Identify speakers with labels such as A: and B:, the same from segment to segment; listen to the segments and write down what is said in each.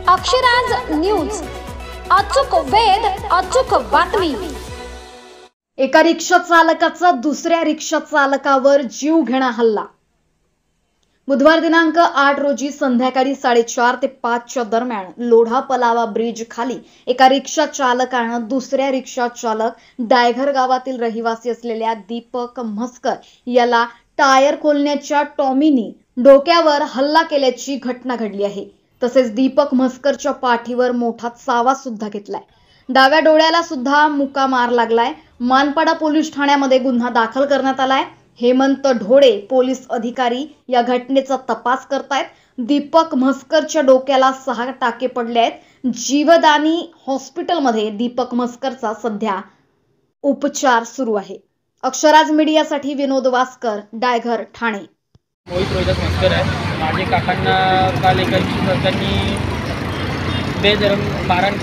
A: Akshraj news, अचूक वेध, अचूक बातमी। एका रिक्षा चालकाचा दुसऱ्या रिक्षा चालकावर जीव घेणा हल्ला। बुधवार दिनांक 8 रोजी संध्याकाळी 4:30 ते 5 दरम्यान लोढा पलावा ब्रिज खाली एका रिक्षा चालकानं दुसऱ्या रिक्षा चालक डायघर गावातील रहिवासी असलेल्या दीपक म्हस्कर याला टायर खोलण्याच्या टॉमीनी डोक्यावर हल्ला केल्याची घटना घडली आहे। तसेच दीपक म्हस्करच्या पाठीवर मोठा चावा सुद्धा घेतलाय। डाव्या डोळ्याला सुद्धा मुका मार लागलाय। मानपाडा पोलीस ठाण्यामध्ये गुन्हा दाखल करण्यात आलाय। हेमंत ढोळे पोलीस अधिकारी या घटनेचा तपास करतायत। दीपक म्हस्करच्या डोक्याला 6 टाके पडले आहेत। जीवदानी हॉस्पिटलमध्ये दीपक म्हस्करचा सध्या उपचार सुरू आहे। अक्षराज मीडियासाठी विनोद वास्कर, डायघर, ठाणे।
B: मोहित रोहिदास म्हस्कर आहे। माझे काकांना काल एका सरकारने बेधर्म मारण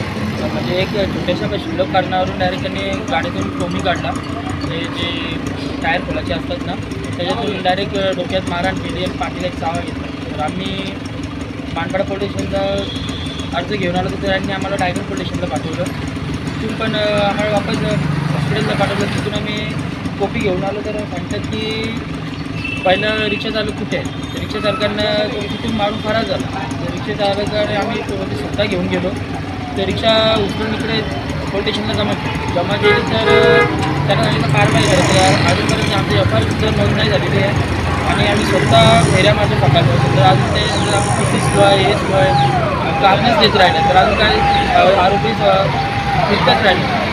B: म्हणजे एक छोट्याशा शिल्लक कारणावरून डायरेक्ट त्यांनी गाडीतून टोमी काढला। हे जे टायर खोलाचे असतात ना त्याच्यातून डायरेक्ट डोक्यात मारहाण केली आणि पाठीला एक चावा घेतला। तर आम्ही मानपाडा पोलीस स्टेशनचा अर्ज घेऊन आलो तर त्यांनी आम्हाला डायघर पोलीस स्टेशनला पाठवलं। तिथून पण आम्हाला वापस हॉस्पिटलला पाठवलं। तिथून आम्ही कॉपी घेऊन आलो तर सांगतात की पहिलं रिक्षा चालक कुठे आहे। तर रिक्षा चालकांना तो तिथून मारून फरार झाला। तर रिक्षा चालकाकडे आम्ही स्वतः घेऊन गेलो। तर रिक्षा उचलून इकडे पोलीस स्टेशनला जमा केली तर त्यांना सांगितलं कारवाई करायची। अजूनपर्यंत आमची FIR सुद्धा नोंद नाही झालेली आहे आणि आम्ही स्वतः फेऱ्या मारतो सकाळपासून। तर अजून ते PC स्लो आहे, हे स्लो आहे, कारणच देत राहिले। तर अजून काही आरोपी फिरतच राहिले।